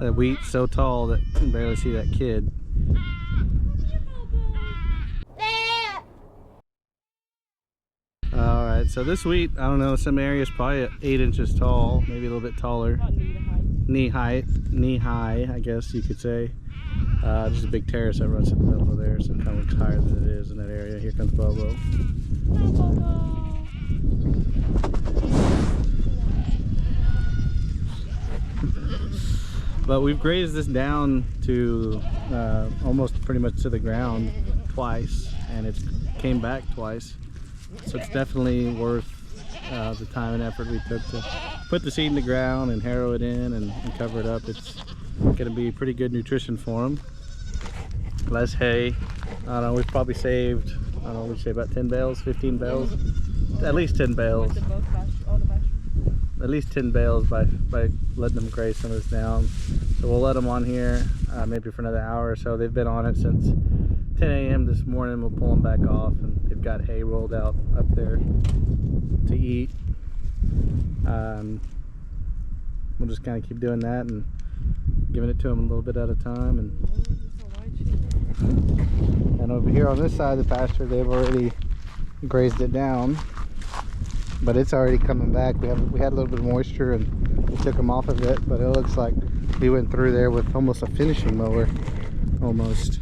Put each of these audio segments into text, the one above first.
That wheat's so tall that you can barely see that kid. Alright, so this wheat, I don't know, some areas probably 8 inches tall, maybe a little bit taller. About knee height. Knee high, I guess you could say. There's a big terrace that runs in the middle of there, so it kind of looks higher than it is in that area. Here comes Bobo. Hi, Bobo. But we've grazed this down to almost pretty much to the ground twice, and it came back twice. So it's definitely worth the time and effort we took to put the seed in the ground and harrow it in and cover it up. It's going to be pretty good nutrition for them. Less hay. I don't know, we've probably saved, I don't know, we'd say about 10 bales, 15 bales. At least 10 bales. With both all the vegetables. At least 10 bales by letting them graze some of this down. So we'll let them on here maybe for another hour or so. They've been on it since 10 a.m. this morning. We'll pull them back off, and they've got hay rolled out up there to eat. We'll just kind of keep doing that and giving it to them a little bit at a time. And over here on this side of the pasture, they've already grazed it down, but it's already coming back. We had a little bit of moisture and we took them off of it, but it looks like we went through there with almost a finishing mower, almost,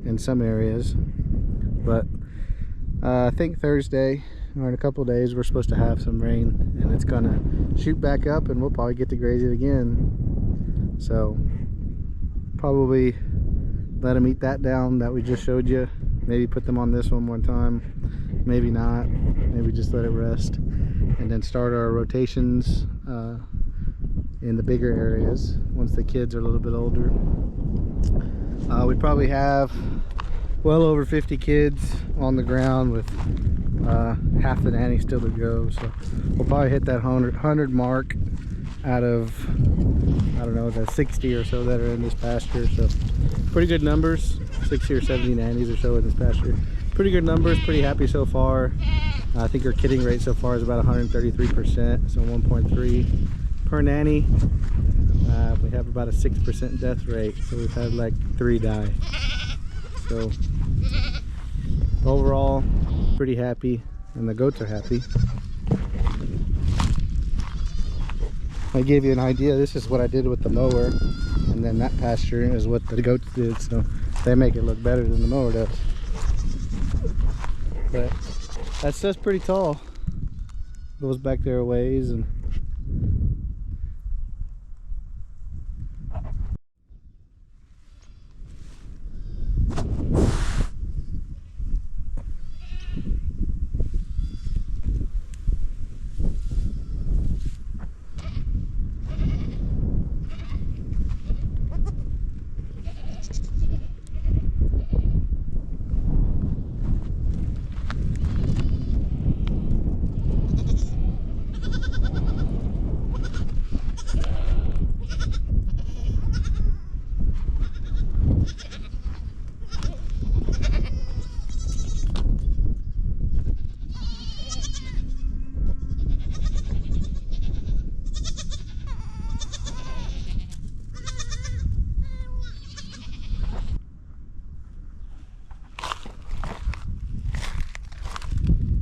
in some areas. But I think Thursday or in a couple of days we're supposed to have some rain, and it's gonna shoot back up, and we'll probably get to graze it again. So probably let them eat that down that we just showed you. Maybe put them on this one more time, maybe not, maybe just let it rest, and then start our rotations in the bigger areas once the kids are a little bit older. We probably have well over 50 kids on the ground with half the nanny still to go, so we'll probably hit that 100 mark out of, I don't know, the 60 or so that are in this pasture. So pretty good numbers, 60 or 70 nannies or so in this pasture. Pretty good numbers, pretty happy so far. I think our kidding rate so far is about 133%, so 1.3 per nanny. We have about a 6% death rate, so we've had like 3 die. So overall, pretty happy, and the goats are happy. I gave you an idea. This is what I did with the mower, and then that pasture is what the goats did, so they make it look better than the mower does. But that's just pretty tall. Goes back there a ways, and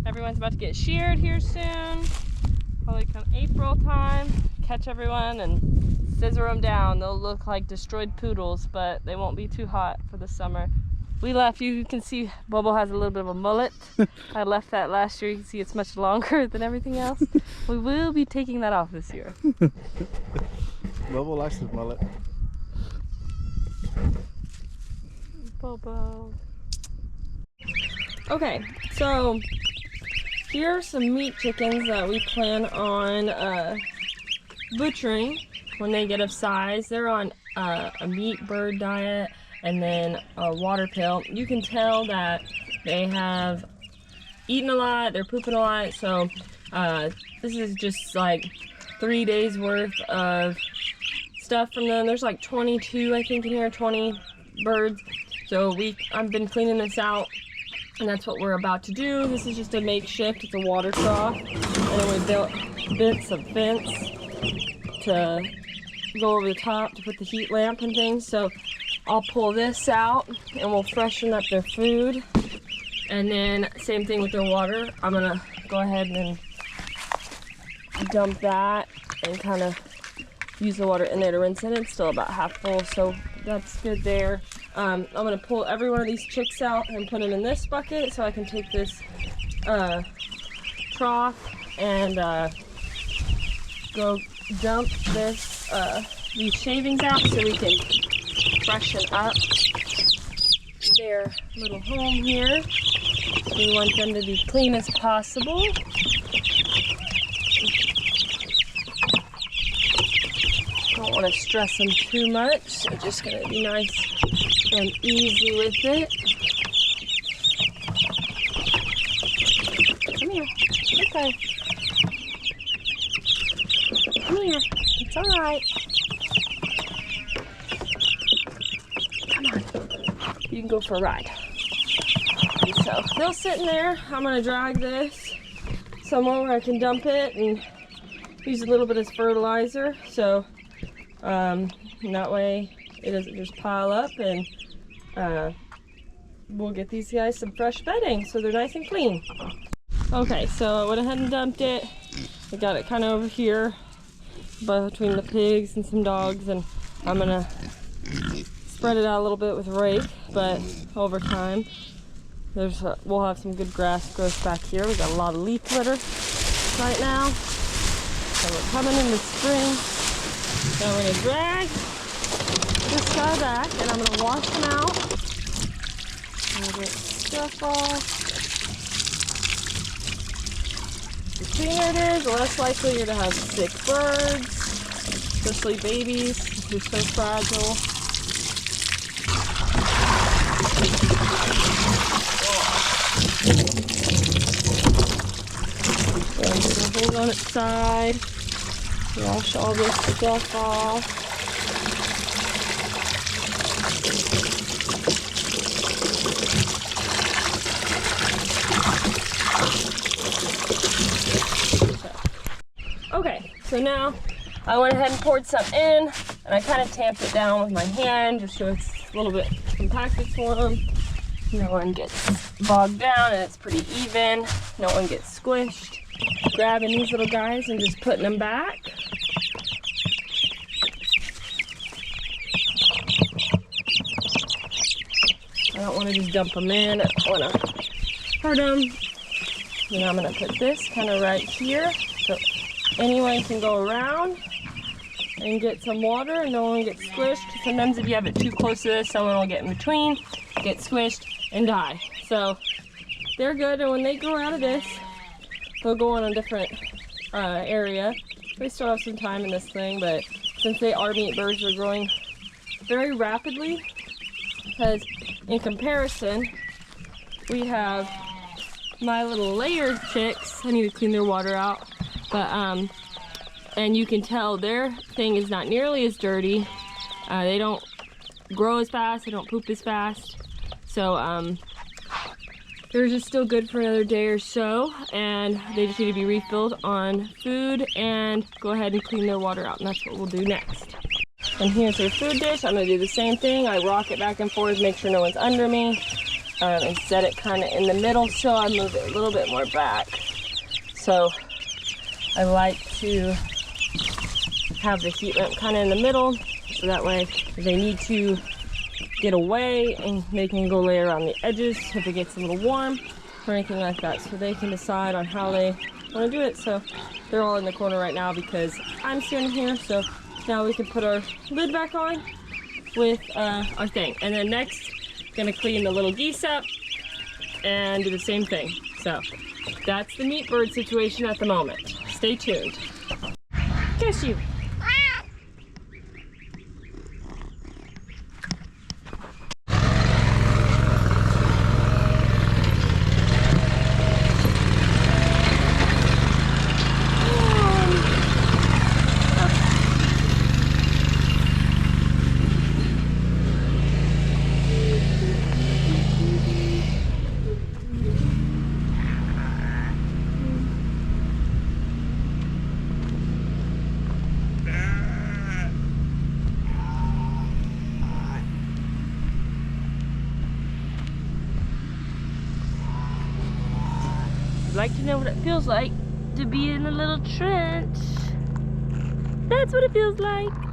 everyone's about to get sheared here soon. Probably come April time. Catch everyone and scissor them down. They'll look like destroyed poodles, but they won't be too hot for the summer. We left, you can see Bobo has a little bit of a mullet. I left that last year. You can see it's much longer than everything else. We will be taking that off this year. Bobo likes his mullet. Bobo. Okay, so here are some meat chickens that we plan on butchering when they get of size. They're on a meat bird diet and then a water pill. You can tell that they have eaten a lot, they're pooping a lot, so this is just like 3 days worth of stuff from them. There's like 22, I think, in here, 20 birds. So I've been cleaning this out, and that's what we're about to do. This is just a makeshift, it's a water trough, and then we built some fence to go over the top to put the heat lamp and things. So I'll pull this out and we'll freshen up their food. And then same thing with their water. I'm gonna go ahead and dump that and kind of use the water in there to rinse it. It's still about half full, so that's good there. I'm gonna pull every one of these chicks out and put them in this bucket so I can take this trough and go dump this these shavings out so we can freshen up their little home here. We want them to be clean as possible. Don't want to stress them too much, so just gonna be nice and easy with it. Come here. Okay. Come here. It's all right. Come on. You can go for a ride. And so they'll sit in there. I'm gonna drag this somewhere where I can dump it and use a little bit of fertilizer. So that way it doesn't just pile up, and we'll get these guys some fresh bedding so they're nice and clean. Okay, so I went ahead and dumped it. I got it kind of over here between the pigs and some dogs, and I'm gonna spread it out a little bit with a rake, but over time we'll have some good grass growth back here. We got a lot of leaf litter right now, so we're coming in the spring. So I'm gonna drag this guy back and I'm gonna wash him out. And get stuff off. The cleaner it is, the less likely you're to have sick birds, especially babies. They're so fragile. And so hold on its side. Wash all this stuff off. Okay, so now I went ahead and poured some in, and I kind of tamped it down with my hand just so it's a little bit compacted for them. No one gets bogged down and it's pretty even. No one gets squished. Grabbing these little guys and just putting them back. I don't want to just dump them in. I don't want to hurt them. Then I'm going to put this kind of right here so anyone can go around and get some water and no one gets squished. Sometimes if you have it too close to this, someone will get in between, get squished, and die. So they're good, and when they grow out of this, they'll go on a different area. We still have some time in this thing, but since they are meat birds, they're growing very rapidly, because in comparison, we have my little layer chicks. I need to clean their water out, but and you can tell their thing is not nearly as dirty. They don't grow as fast, they don't poop as fast, so they're just still good for another day or so, and they just need to be refilled on food and go ahead and clean their water out, and that's what we'll do next. And here's their food dish. I'm gonna do the same thing. I rock it back and forth, make sure no one's under me, and set it kind of in the middle, so I move it a little bit more back. So I like to have the heat lamp kind of in the middle, so that way if they need to get away, and they can go lay around the edges if it gets a little warm or anything like that, so they can decide on how they want to do it. So they're all in the corner right now because I'm standing here, so now we can put our lid back on with our thing. And then next, gonna clean the little geese up and do the same thing. So that's the meat bird situation at the moment. Stay tuned. Kiss you. I'd like to know what it feels like to be in a little trench. That's what it feels like.